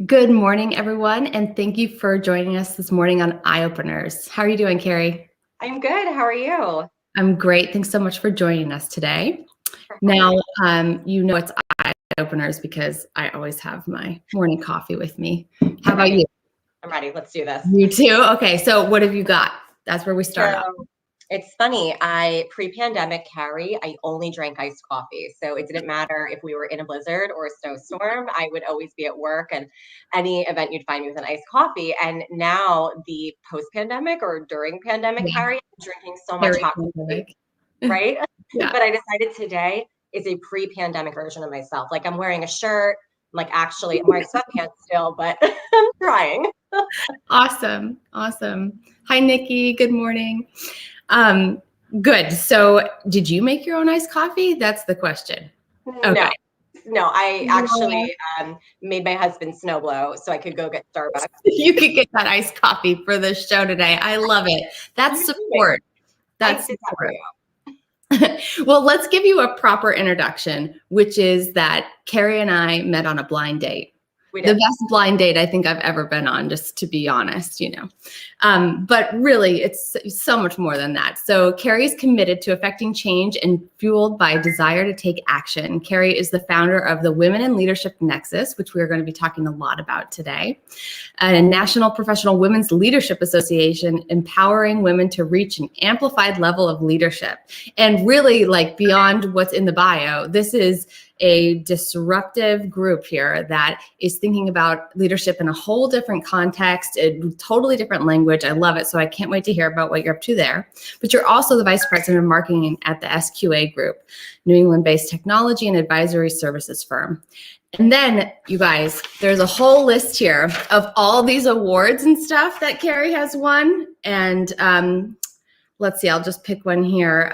Good morning, everyone, and thank you for joining us this morning on Eye Openers. How are you doing, Carrie? I'm good. How are you? I'm great. Thanks so much for joining us today. Now, you know it's Eye Openers because I always have my morning coffee with me. How about you? I'm ready. Let's do this. You too? Okay, so what have you got? That's where we start off. It's funny. Pre-pandemic, Carrie, I only drank iced coffee. So it didn't matter if we were in a blizzard or a snowstorm. I would always be at work, and any event you'd find me with an iced coffee. And now the post-pandemic or during pandemic, Yeah. Carrie, I'm drinking so much hot coffee, right? Yeah. But I decided today is a pre-pandemic version of myself. Like I'm wearing a shirt. I'm wearing sweatpants still, but I'm trying. Awesome. Hi, Nikki. Good morning. Good. So did you make your own iced coffee? That's the question. Okay. No, I actually made my husband snow blow so I could go get Starbucks. You could get that iced coffee for the show today. I love it. That's support. That's support. Well, let's give you a proper introduction, which is that Carrie and I met on a blind date. The best blind date I think I've ever been on, just to be honest, but really it's so much more than that. So Carrie is committed to affecting change and fueled by desire to take action. Carrie is the founder of the Women in Leadership Nexus, which we're going to be talking a lot about today, a National Professional Women's Leadership Association, empowering women to reach an amplified level of leadership. And really, like, beyond what's in the bio, this is a disruptive group here that is thinking about leadership in a whole different context, a totally different language. I love it. So I can't wait to hear about what you're up to there. But you're also the vice president of marketing at the SQA Group, New England-based technology and advisory services firm. And then, you guys, there's a whole list here of all these awards and stuff that Carrie has won. And let's see, I'll just pick one here,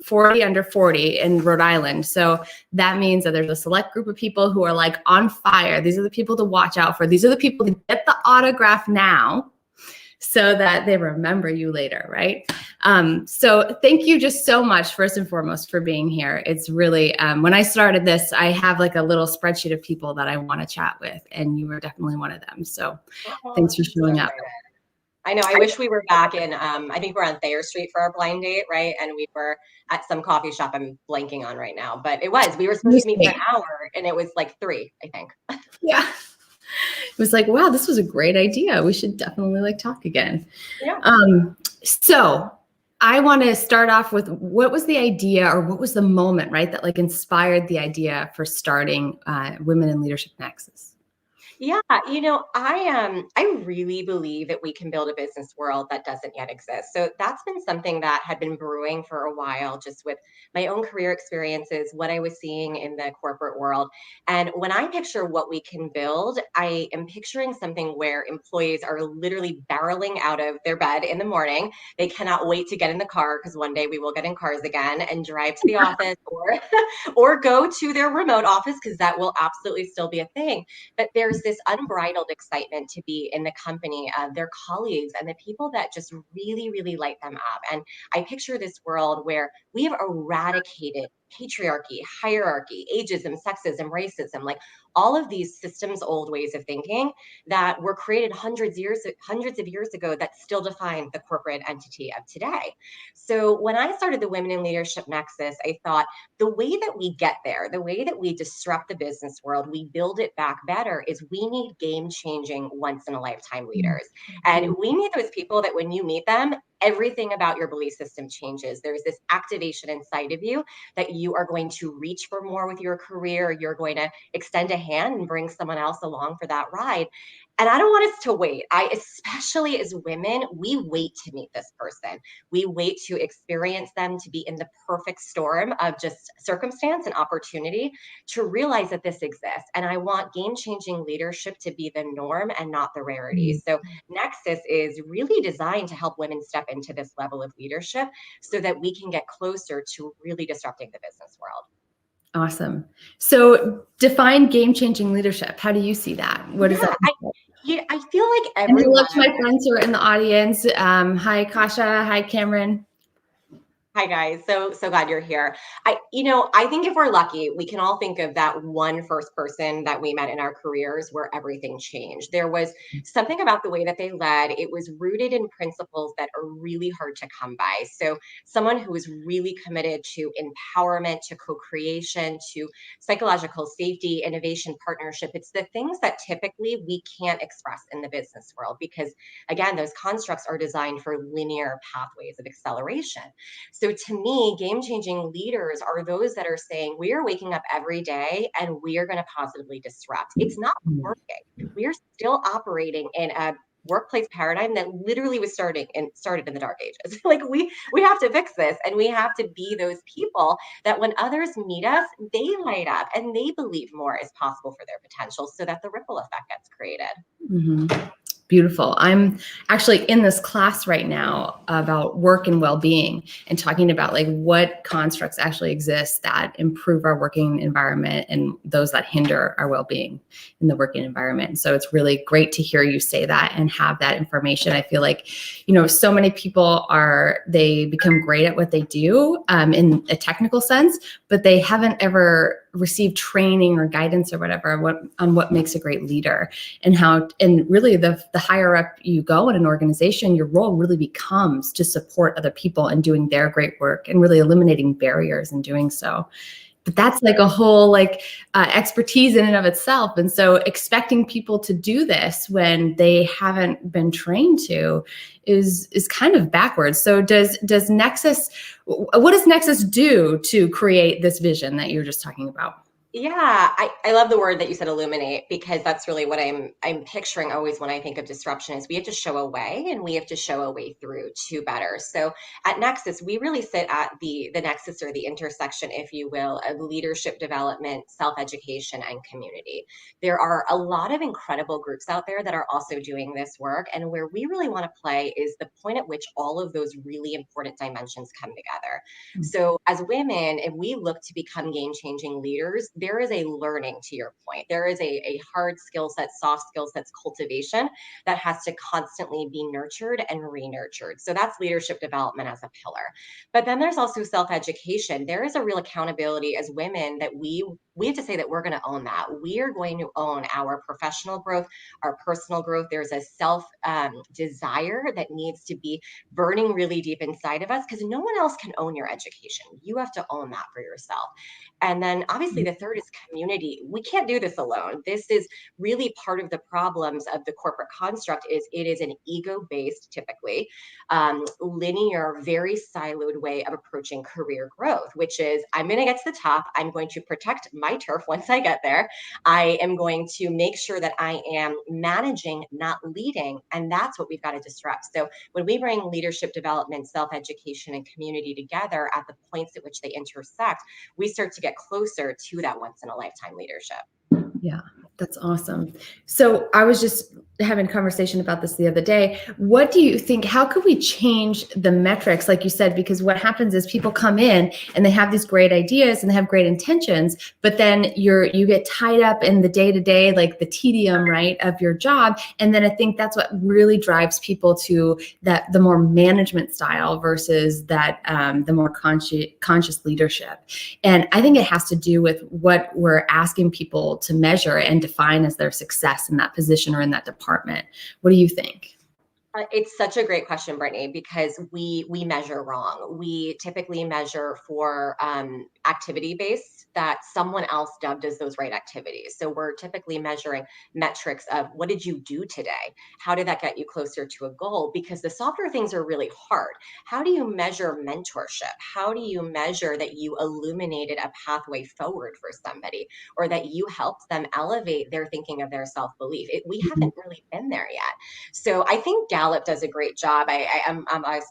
40 under 40 in Rhode Island. So that means that there's a select group of people who are like on fire. These are the people to watch out for. These are the people to get the autograph now so that they remember you later, right? So thank you just so much, first and foremost, for being here. It's really, when I started this, I have like a little spreadsheet of people that I want to chat with, and you were definitely one of them. So thanks for showing up. I know. I wish we were back in, I think we're on Thayer Street for our blind date, right? And we were at some coffee shop I'm blanking on right now, but we were supposed to meet for an hour and it was like 3, I think. Yeah. It was like, wow, this was a great idea. We should definitely like talk again. Yeah. So I want to start off with, what was the idea, or what was the moment, right, that like inspired the idea for starting Women in Leadership Nexus? Yeah, I really believe that we can build a business world that doesn't yet exist. So that's been something that had been brewing for a while, just with my own career experiences, what I was seeing in the corporate world. And when I picture what we can build, I am picturing something where employees are literally barreling out of their bed in the morning. They cannot wait to get in the car, because one day we will get in cars again and drive to the office or go to their remote office, because that will absolutely still be a thing. But there's this unbridled excitement to be in the company of their colleagues and the people that just really, really light them up. And I picture this world where we have eradicated patriarchy, hierarchy, ageism, sexism, racism, like all of these systems, old ways of thinking that were created hundreds of years ago that still define the corporate entity of today. So when I started the Women in Leadership Nexus, I thought the way that we get there, the way that we disrupt the business world, we build it back better, is we need game-changing, once-in-a-lifetime leaders. And we need those people that when you meet them, everything about your belief system changes. There's this activation inside of you that you are going to reach for more with your career. You're going to extend a hand and bring someone else along for that ride. And I don't want us to wait. Especially as women, we wait to meet this person. We wait to experience them, to be in the perfect storm of just circumstance and opportunity to realize that this exists. And I want game-changing leadership to be the norm and not the rarity. So Nexus is really designed to help women step into this level of leadership so that we can get closer to really disrupting the business world. Awesome. So define game-changing leadership. How do you see that? What is that? I feel like everyone. And I love my friends who are in the audience. Hi, Kasha. Hi, Cameron. Hi guys, so glad you're here. I think if we're lucky, we can all think of that one first person that we met in our careers where everything changed. There was something about the way that they led. It was rooted in principles that are really hard to come by. So someone who was really committed to empowerment, to co-creation, to psychological safety, innovation, partnership. It's the things that typically we can't express in the business world because again, those constructs are designed for linear pathways of acceleration. So to me, game changing leaders are those that are saying, we are waking up every day and we are going to positively disrupt. It's not working. We are still operating in a workplace paradigm that literally was started in the dark ages. Like we have to fix this, and we have to be those people that when others meet us, they light up and they believe more is possible for their potential so that the ripple effect gets created. Mm-hmm. Beautiful. I'm actually in this class right now about work and well-being and talking about like what constructs actually exist that improve our working environment and those that hinder our well-being in the working environment. So it's really great to hear you say that and have that information. I feel like, so many people they become great at what they do in a technical sense, but they haven't ever received training or guidance or whatever on what makes a great leader and really the higher up you go in an organization, your role really becomes to support other people in doing their great work and really eliminating barriers in doing so. But that's like a whole expertise in and of itself. And so expecting people to do this when they haven't been trained to is kind of backwards. So does Nexus, what does Nexus do to create this vision that you're just talking about? Yeah, I love the word that you said illuminate because that's really what I'm picturing always when I think of disruption is we have to show a way and we have to show a way through to better. So at Nexus, we really sit at the nexus or the intersection, if you will, of leadership development, self-education, and community. There are a lot of incredible groups out there that are also doing this work. And where we really want to play is the point at which all of those really important dimensions come together. So as women, if we look to become game-changing leaders, there is a learning to your point. There is a hard skill set, soft skill sets cultivation that has to constantly be nurtured and re-nurtured. So that's leadership development as a pillar. But then there's also self-education. There is a real accountability as women that we have to say that we're going to own that. We are going to own our professional growth, our personal growth. There's a self desire that needs to be burning really deep inside of us because no one else can own your education. You have to own that for yourself. And then obviously the third is community. We can't do this alone. This is really part of the problems of the corporate construct is it is an ego-based, typically, linear, very siloed way of approaching career growth, which is I'm going to get to the top. I'm going to protect my turf once I get there. I am going to make sure that I am managing, not leading. And that's what we've got to disrupt. So when we bring leadership development, self-education, and community together at the points at which they intersect, we start to get closer to that once in a lifetime leadership. Yeah, that's awesome. So I was just having a conversation about this the other day. What do you think, how could we change the metrics, like you said, because what happens is people come in and they have these great ideas and they have great intentions, but then you get tied up in the day-to-day, like the tedium, right, of your job. And then I think that's what really drives people to the more management style versus the more conscious leadership. And I think it has to do with what we're asking people to measure and define as their success in that position or in that department. What do you think? It's such a great question, Brittany, because we measure wrong. We typically measure for activity based that someone else dubbed as those right activities. So we're typically measuring metrics of what did you do today? How did that get you closer to a goal? Because the softer things are really hard. How do you measure mentorship? How do you measure that you illuminated a pathway forward for somebody or that you helped them elevate their thinking of their self-belief? We haven't really been there yet. So I think Gallup does a great job. I'm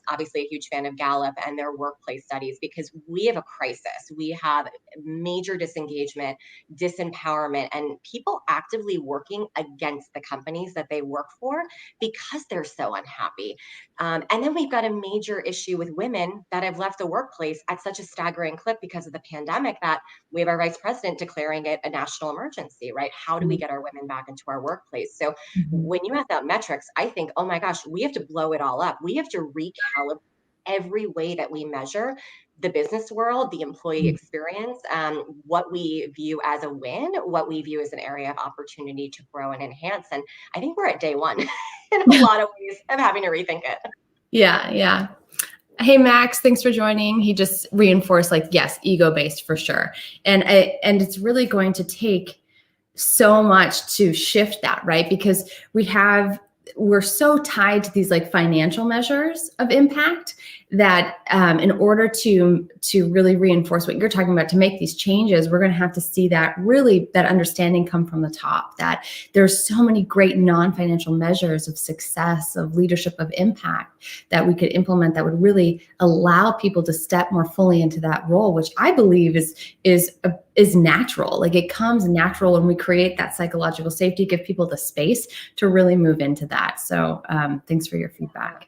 obviously a huge fan of Gallup and their workplace studies because we have a crisis. We have major disengagement, disempowerment, and people actively working against the companies that they work for because they're so unhappy. And then we've got a major issue with women that have left the workplace at such a staggering clip because of the pandemic that we have our vice president declaring it a national emergency, right? How do we get our women back into our workplace? So Mhm. when you ask about metrics, I think, oh my gosh, we have to blow it all up. We have to recalibrate every way that we measure the business world, the employee experience, what we view as a win, what we view as an area of opportunity to grow and enhance. And I think we're at day one in a lot of ways of having to rethink it. Yeah, yeah. Hey, Max, thanks for joining. He just reinforced, like, yes, ego-based for sure. And it's really going to take so much to shift that, right? Because we're so tied to these like financial measures of impact that in order to really reinforce what you're talking about, to make these changes, we're going to have to see that understanding come from the top, that there's so many great non-financial measures of success, of leadership, of impact that we could implement that would really allow people to step more fully into that role, which I believe is natural. Like, it comes natural when we create that psychological safety, give people the space to really move into that. So thanks for your feedback.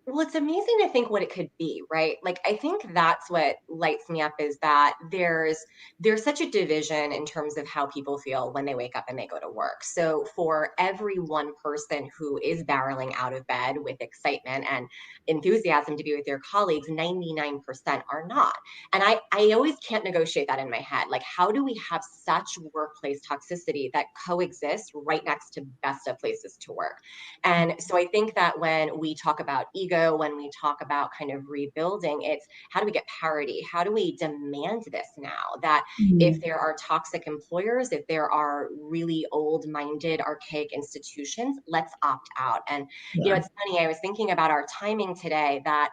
It's amazing to think what it could be, right? Like, I think that's what lights me up, is that there's such a division in terms of how people feel when they wake up and they go to work. So for every one person who is barreling out of bed with excitement and enthusiasm to be with their colleagues, 99% are not. And I always can't negotiate that in my head. Like, how do we have such workplace toxicity that coexists right next to best of places to work? And so I think that when we talk about ego, when we talk about kind of rebuilding, it's how do we get parity? How do we demand this now? That if there are toxic employers, if there are really old-minded, archaic institutions, let's opt out. And, it's funny, I was thinking about our timing today, that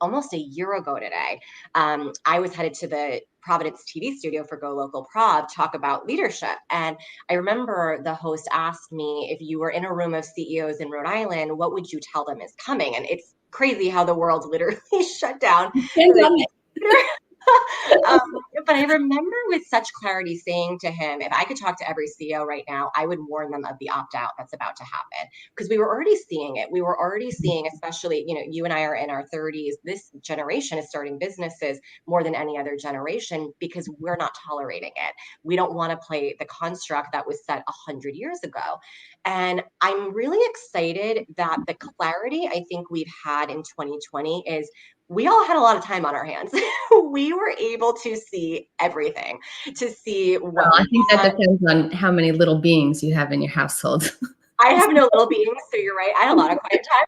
almost a year ago today, I was headed to the Providence TV studio for Go Local Prov, talk about leadership. And I remember the host asked me, if you were in a room of CEOs in Rhode Island, what would you tell them is coming? And it's crazy how the world literally shut down. But I remember with such clarity saying to him, if I could talk to every CEO right now, I would warn them of the opt-out that's about to happen, because we were already seeing it. We were already seeing, especially, you and I are in our 30s. This generation is starting businesses more than any other generation because we're not tolerating it. We don't want to play the construct that was set 100 years ago. And I'm really excited that the clarity I think we've had in 2020 is we all had a lot of time on our hands. We were able to see everything, to see what I think that depends on how many little beings you have in your household. I have no little beings, so you're right. I had a lot of quiet time.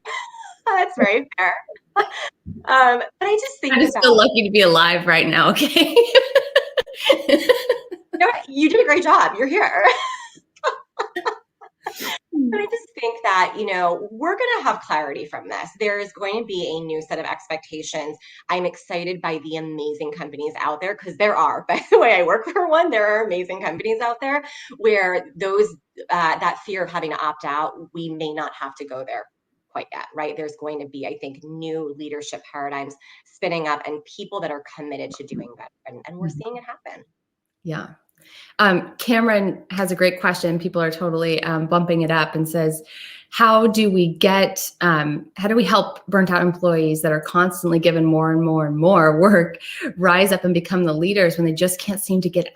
That's very fair. But I just think I just feel lucky to be alive right now. Okay. You did a great job. You're here. But I just think that, we're going to have clarity from this. There is going to be a new set of expectations. I'm excited by the amazing companies out there, because there are, by the way, I work for one, there are amazing companies out there where that fear of having to opt out, we may not have to go there quite yet, right? There's going to be, I think, new leadership paradigms spinning up and people that are committed to doing better. And we're seeing it happen. Yeah. Cameron has a great question. People are totally bumping it up and says, how do we help burnt out employees that are constantly given more and more and more work rise up and become the leaders when they just can't seem to get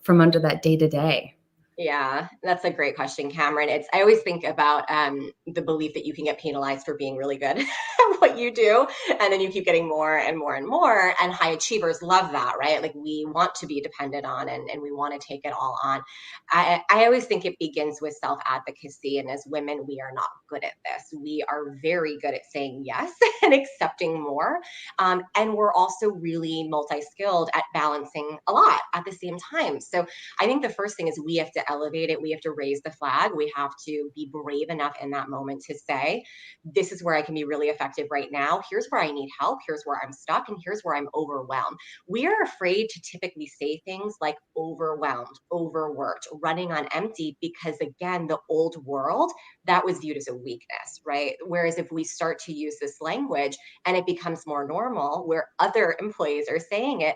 from under that day to day? Yeah, that's a great question, Cameron. I always think about the belief that you can get penalized for being really good at what you do, and then you keep getting more and more and more. And high achievers love that, right? Like, we want to be dependent on, and we want to take it all on. I always think it begins with self-advocacy, and as women, we are not good at this. We are very good at saying yes and accepting more, and we're also really multi-skilled at balancing a lot at the same time. So I think the first thing is we have to elevate it. We have to raise the flag. We have to be brave enough in that moment to say, this is where I can be really effective right now. Here's where I need help. Here's where I'm stuck. And here's where I'm overwhelmed. We are afraid to typically say things like overwhelmed, overworked, running on empty, because again, the old world, that was viewed as a weakness, right? Whereas if we start to use this language and it becomes more normal, where other employees are saying it,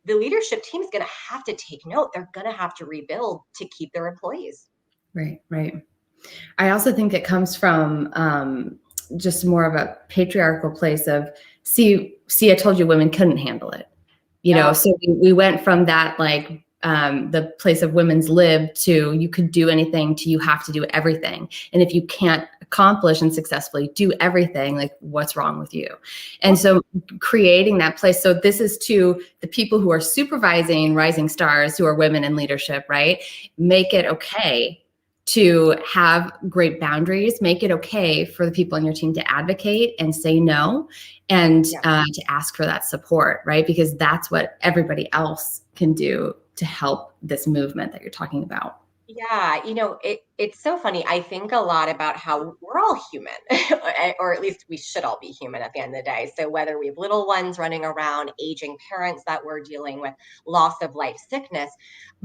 the leadership team is going to have to take note. They're going to have to rebuild to keep their employees. Right, right. I also think it comes from just more of a patriarchal place of, see, I told you women couldn't handle it. So we went from that like the place of women's lib to you could do anything to you have to do everything. And if you can't accomplish and successfully do everything, like what's wrong with you? And so creating that place. So this is to the people who are supervising rising stars who are women in leadership, right? Make it okay to have great boundaries, make it okay for the people on your team to advocate and say no, and to ask for that support, right? Because that's what everybody else can do to help this movement that you're talking about. Yeah, it's so funny. I think a lot about how we're all human, or at least we should all be human at the end of the day. So whether we have little ones running around, aging parents that we're dealing with, loss of life, sickness,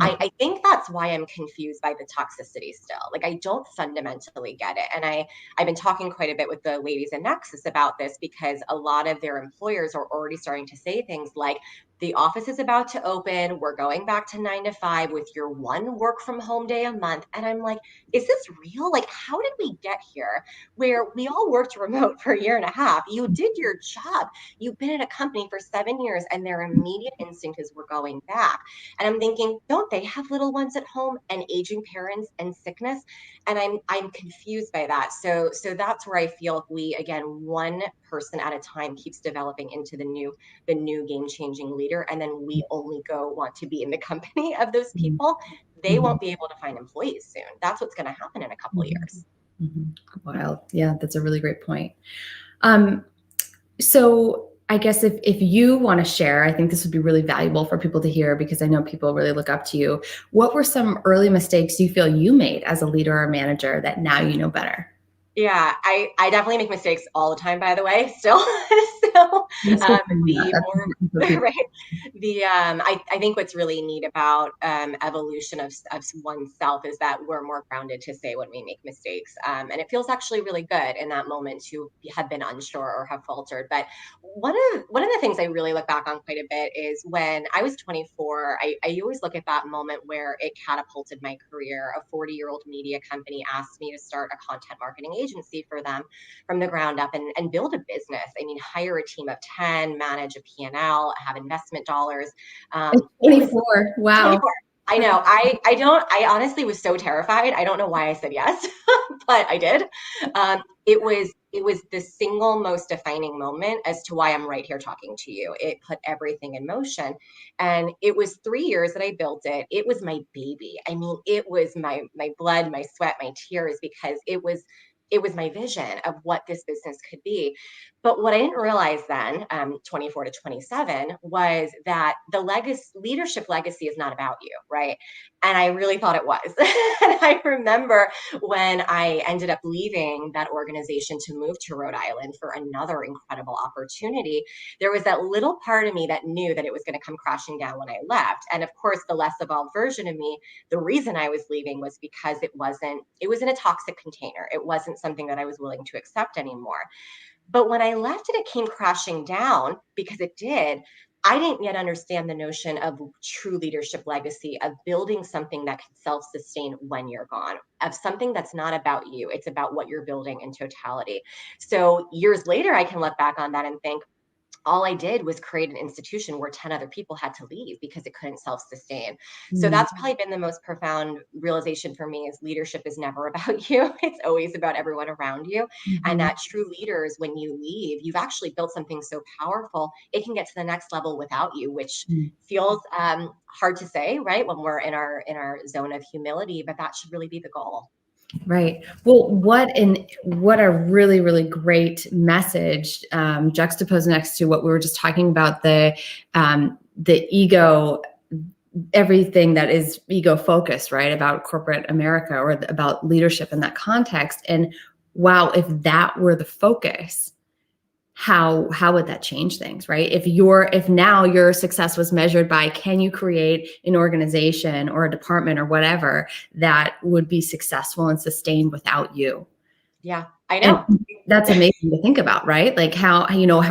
I think that's why I'm confused by the toxicity still. Like I don't fundamentally get it. And I've been talking quite a bit with the ladies in Nexus about this because a lot of their employers are already starting to say things like, the office is about to open. We're going back to 9 to 5 with your one work from home day a month. And I'm like, is this real? Like, how did we get here where we all worked remote for a year and a half? You did your job. You've been at a company for 7 years and their immediate instinct is we're going back. And I'm thinking, don't they have little ones at home and aging parents and sickness? And I'm confused by that. So that's where I feel if we, again, one person at a time keeps developing into the new game-changing leader, and then we only want to be in the company of those people, they won't be able to find employees soon. That's what's going to happen in a couple of years. Wild. Yeah, that's a really great point. So I guess if you want to share, I think this would be really valuable for people to hear because I know people really look up to you. What were some early mistakes you feel you made as a leader or manager that now you know better? Yeah, I definitely make mistakes all the time, by the way, still. So right. I think what's really neat about evolution of oneself is that we're more grounded to say when we make mistakes. And it feels actually really good in that moment to have been unsure or have faltered. But one of the things I really look back on quite a bit is when I was 24, I always look at that moment where it catapulted my career. A 40-year-old media company asked me to start a content marketing agency for them from the ground up and build a business. I mean, hire a team of 10, manage a P&L, have investment dollars. 24. Wow. 24. I know. I honestly was so terrified. I don't know why I said yes, but I did. It was the single most defining moment as to why I'm right here talking to you. It put everything in motion. And it was 3 years that I built it. It was my baby. I mean, it was my blood, my sweat, my tears, because it was my vision of what this business could be. But what I didn't realize then, 24 to 27, was that the leadership legacy is not about you, right? And I really thought it was. And I remember when I ended up leaving that organization to move to Rhode Island for another incredible opportunity, there was that little part of me that knew that it was going to come crashing down when I left. And of course, the less evolved version of me, the reason I was leaving was because it was in a toxic container. It wasn't something that I was willing to accept anymore. But when I left it came crashing down because it did. I didn't yet understand the notion of true leadership legacy, of building something that can self-sustain when you're gone, of something that's not about you. It's about what you're building in totality. So years later, I can look back on that and think, all I did was create an institution where 10 other people had to leave because it couldn't self-sustain. So that's probably been the most profound realization for me is leadership is never about you. It's always about everyone around you. And that true leaders, when you leave, you've actually built something so powerful, it can get to the next level without you, which feels hard to say, right? When we're in our zone of humility, but that should really be the goal. Right. Well, what a really, really great message juxtaposed next to what we were just talking about, the ego, everything that is ego focused, right? About corporate America or about leadership in that context. And wow, if that were the focus, how would that change things, right? If now your success was measured by, can you create an organization or a department or whatever that would be successful and sustained without you? Yeah, I know. And that's amazing to think about, right? Like how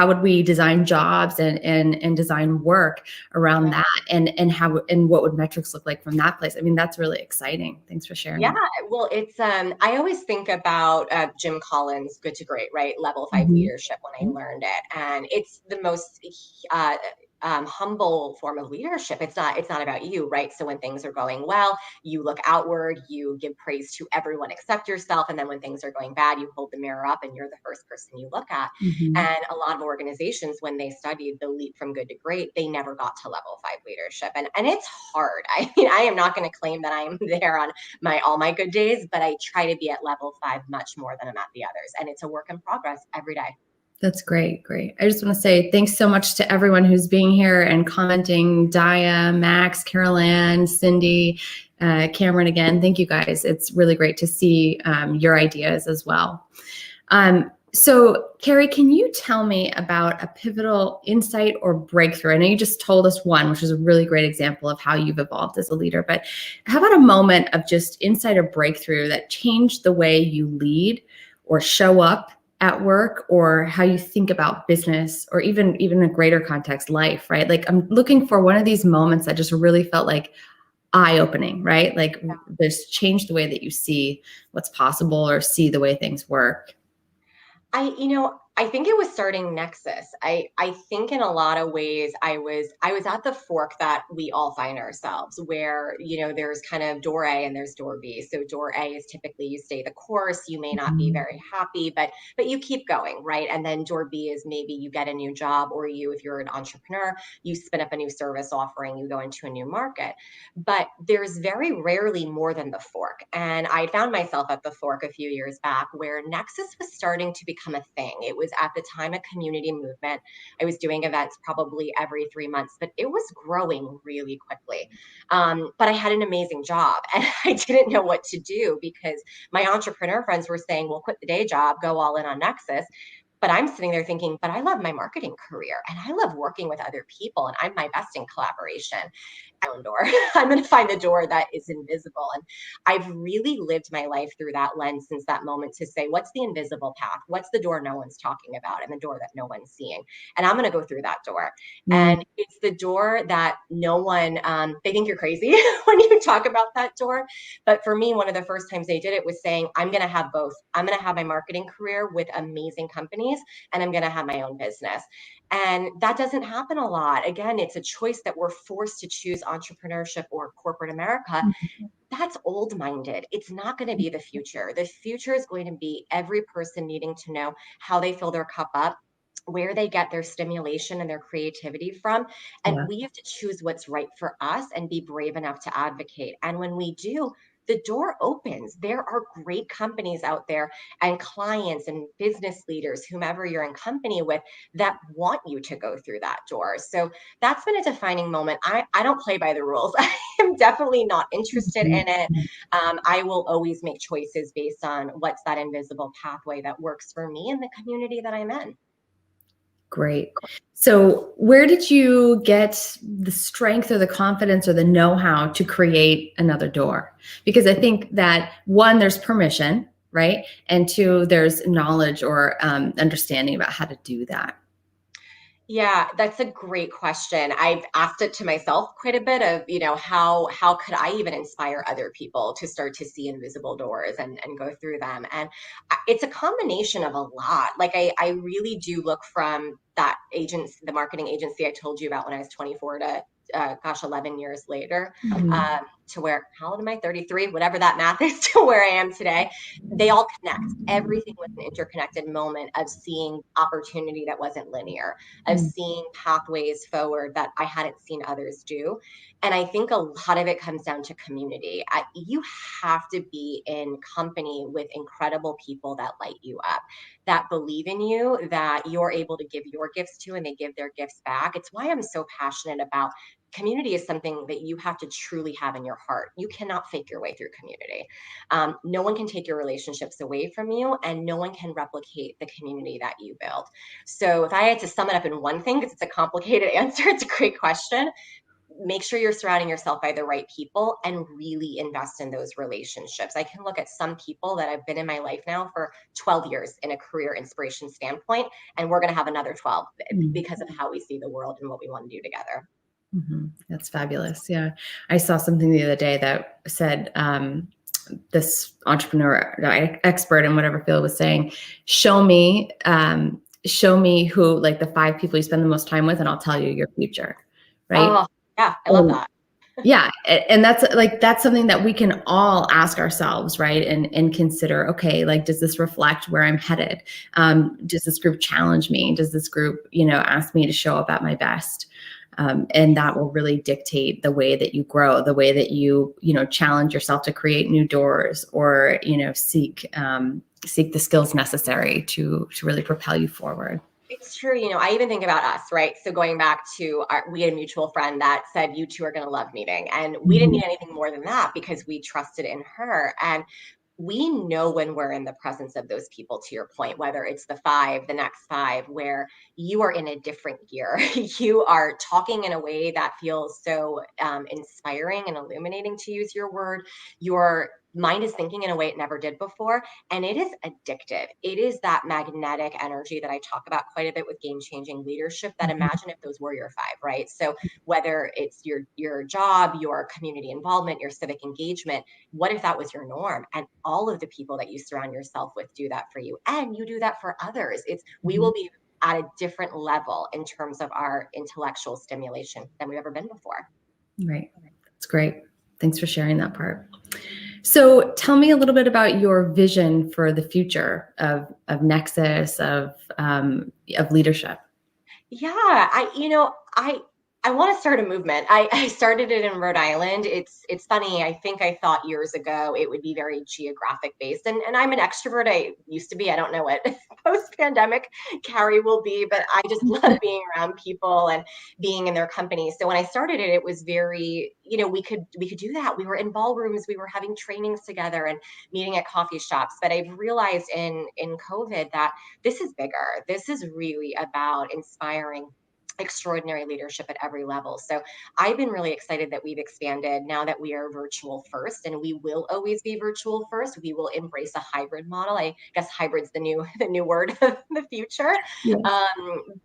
would we design jobs and design work around that, and what would metrics look like from that place? I mean, that's really exciting. Thanks for sharing. Yeah, well, it's I always think about Jim Collins' Good to Great, right? Level 5 leadership when I learned it, and it's the most humble form of leadership. It's not about you, right? So when things are going well, you look outward, you give praise to everyone except yourself. And then when things are going bad, you hold the mirror up and you're the first person you look at. Mm-hmm. And a lot of organizations, when they studied the leap from good to great, they never got to level 5 leadership. And it's hard. I mean, I am not going to claim that I'm there on all my good days, but I try to be at level 5 much more than I'm at the others. And it's a work in progress every day. That's great. Great. I just want to say thanks so much to everyone who's being here and commenting. Dia, Max, Carol Ann, Cindy, Cameron again. Thank you guys. It's really great to see your ideas as well. So Carrie, can you tell me about a pivotal insight or breakthrough? I know you just told us one, which is a really great example of how you've evolved as a leader, but how about a moment of just insight or breakthrough that changed the way you lead or show up at work, or how you think about business, or even a greater context, life, right? Like, I'm looking for one of these moments that just really felt like eye-opening, right? Like, this changed the way that you see what's possible or see the way things work. I think it was starting Nexus. I think in a lot of ways I was at the fork that we all find ourselves, where, there's kind of door A and there's door B. So door A is typically you stay the course, you may not be very happy, but you keep going, right? And then door B is maybe you get a new job, or if you're an entrepreneur, you spin up a new service offering, you go into a new market. But there's very rarely more than the fork. And I found myself at the fork a few years back where Nexus was starting to become a thing. It was at the time a community movement. I was doing events probably every 3 months, but it was growing really quickly. But I had an amazing job and I didn't know what to do, because my entrepreneur friends were saying, well, quit the day job, go all in on Nexus. But I'm sitting there thinking, but I love my marketing career and I love working with other people and I'm my best in collaboration. Door. I'm going to find the door that is invisible. And I've really lived my life through that lens since that moment, to say, what's the invisible path? What's the door no one's talking about and the door that no one's seeing? And I'm going to go through that door. And it's the door that no one, they think you're crazy when you talk about that door. But for me, one of the first times they did it was saying, I'm going to have both. I'm going to have my marketing career with amazing companies, and I'm going to have my own business. And that doesn't happen a lot. Again, it's a choice that we're forced to choose, entrepreneurship or corporate America. That's old-minded. It's not going to be the future. The future is going to be every person needing to know how they fill their cup up, where they get their stimulation and their creativity from. And we have to choose what's right for us and be brave enough to advocate. And when we do, the door opens. There are great companies out there and clients and business leaders, whomever you're in company with, that want you to go through that door. So that's been a defining moment. I don't play by the rules. I am definitely not interested in it. I will always make choices based on what's that invisible pathway that works for me and the community that I'm in. Great. So where did you get the strength or the confidence or the know-how to create another door? Because I think that, one, there's permission, right? And two, there's knowledge or understanding about how to do that. Yeah, that's a great question. I've asked it to myself quite a bit of, how could I even inspire other people to start to see invisible doors and go through them? And it's a combination of a lot. Like I really do look from that agency, the marketing agency I told you about when I was 24 to 11 years later, to where, how old am I? 33, whatever that math is, to where I am today. They all connect. Everything was an interconnected moment of seeing opportunity that wasn't linear, of seeing pathways forward that I hadn't seen others do. And I think a lot of it comes down to community. You have to be in company with incredible people that light you up, that believe in you, that you're able to give your gifts to, and they give their gifts back. It's why I'm so passionate about community. Is something that you have to truly have in your heart. You cannot fake your way through community. No one can take your relationships away from you, and no one can replicate the community that you build. So if I had to sum it up in one thing, because it's a complicated answer, it's a great question. Make sure you're surrounding yourself by the right people and really invest in those relationships. I can look at some people that have been in my life now for 12 years in a career inspiration standpoint, and we're going to have another 12 because of how we see the world and what we want to do together. That's fabulous. Yeah. I saw something the other day that said, this entrepreneur expert in whatever field was saying, show me show me who, like the 5 people you spend the most time with, and I'll tell you your future. Right. Oh, yeah, I love that. Yeah. And that's something that we can all ask ourselves, right? And consider, okay, like, does this reflect where I'm headed? Does this group challenge me? Does this group, ask me to show up at my best? And that will really dictate the way that you grow, the way that you, challenge yourself to create new doors, or, seek the skills necessary to really propel you forward. It's true. I even think about us, right? So going back to we had a mutual friend that said, you two are going to love meeting. And we didn't need anything more than that because we trusted in her. And we know when we're in the presence of those people, to your point, whether it's the 5, the next 5, where you are in a different gear. You are talking in a way that feels so inspiring and illuminating, to use your word. Your mind is thinking in a way it never did before. And it is addictive. It is that magnetic energy that I talk about quite a bit with game-changing leadership, that imagine if those were your 5, right? So whether it's your job, your community involvement, your civic engagement, what if that was your norm? And all of the people that you surround yourself with do that for you, and you do that for others. We will be at a different level in terms of our intellectual stimulation than we've ever been before. Right. That's great. Thanks for sharing that part. So tell me a little bit about your vision for the future of Nexus, of leadership. Yeah, I want to start a movement. I started it in Rhode Island. It's funny. I think I thought years ago it would be very geographic based, and I'm an extrovert. I used to be. I don't know what post pandemic Carrie will be, but I just love being around people and being in their company. So when I started it, it was very, we could do that. We were in ballrooms, we were having trainings together and meeting at coffee shops. But I've realized in COVID that this is bigger. This is really about inspiring extraordinary leadership at every level. So I've been really excited that we've expanded now that we are virtual first, and we will always be virtual first. We will embrace a hybrid model. I guess hybrid's the new word of the future. Yeah.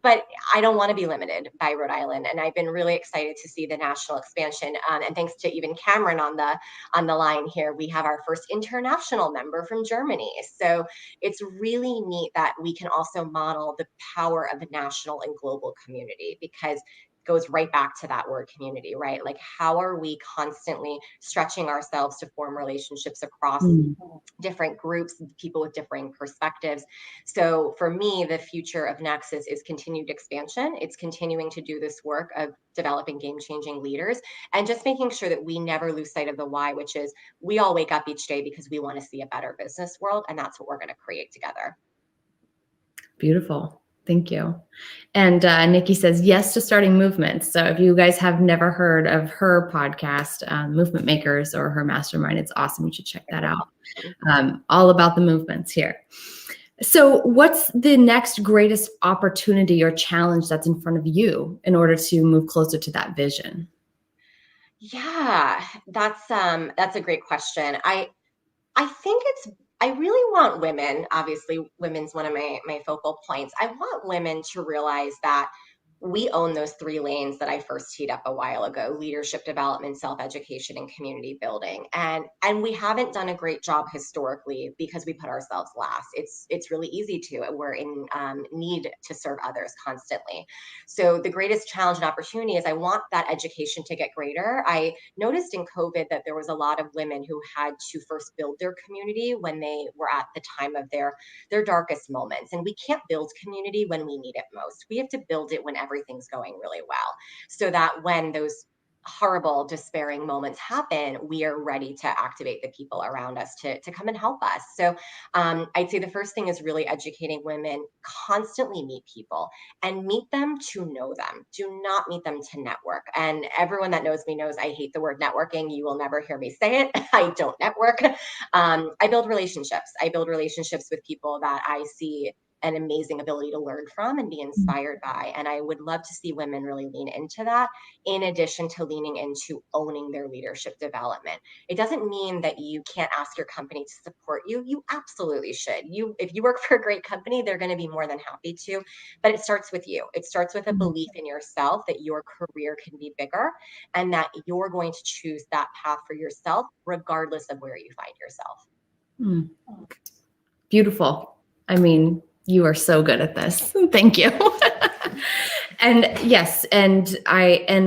But I don't want to be limited by Rhode Island, and I've been really excited to see the national expansion. And thanks to even Cameron on the line here, we have our first international member from Germany. So it's really neat that we can also model the power of the national and global community, because it goes right back to that word community, right? Like, how are we constantly stretching ourselves to form relationships across different groups, people with differing perspectives? So for me, the future of Nexus is continued expansion. It's continuing to do this work of developing game-changing leaders, and just making sure that we never lose sight of the why, which is we all wake up each day because we want to see a better business world, and that's what we're going to create together. Beautiful. Thank you. And Nikki says yes to starting movements. So if you guys have never heard of her podcast, Movement Makers, or her mastermind, it's awesome. You should check that out. All about the movements here. So what's the next greatest opportunity or challenge that's in front of you in order to move closer to that vision? Yeah, that's a great question. I think I really want women, obviously women's one of my focal points. I want women to realize that we own those 3 lanes that I first teed up a while ago: leadership development, self-education, and community building. And we haven't done a great job historically because we put ourselves last. It's really easy to. We're in need to serve others constantly. So the greatest challenge and opportunity is I want that education to get greater. I noticed in COVID that there was a lot of women who had to first build their community when they were at the time of their darkest moments. And we can't build community when we need it most. We have to build it when everything's going really well, so that when those horrible, despairing moments happen, we are ready to activate the people around us to come and help us. So I'd say the first thing is really educating women. Constantly meet people, and meet them to know them. Do not meet them to network. And everyone that knows me knows I hate the word networking. You will never hear me say it. I don't network. I build relationships. I build relationships with people that I see an amazing ability to learn from and be inspired by. And I would love to see women really lean into that, in addition to leaning into owning their leadership development. It doesn't mean that you can't ask your company to support you. You absolutely should. If you work for a great company, they're going to be more than happy to. But it starts with you. It starts with a belief in yourself that your career can be bigger, and that you're going to choose that path for yourself, regardless of where you find yourself. Beautiful. I mean, You are so good at this. Thank you. And yes, and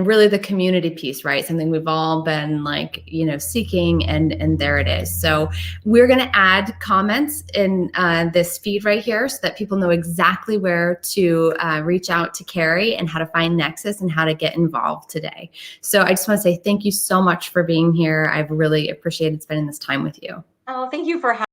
really the community piece, right? Something we've all been like, seeking, and there it is. So we're going to add comments in this feed right here so that people know exactly where to reach out to Carrie and how to find Nexus and how to get involved today. So I just want to say thank you so much for being here. I've really appreciated spending this time with you. Oh, thank you for having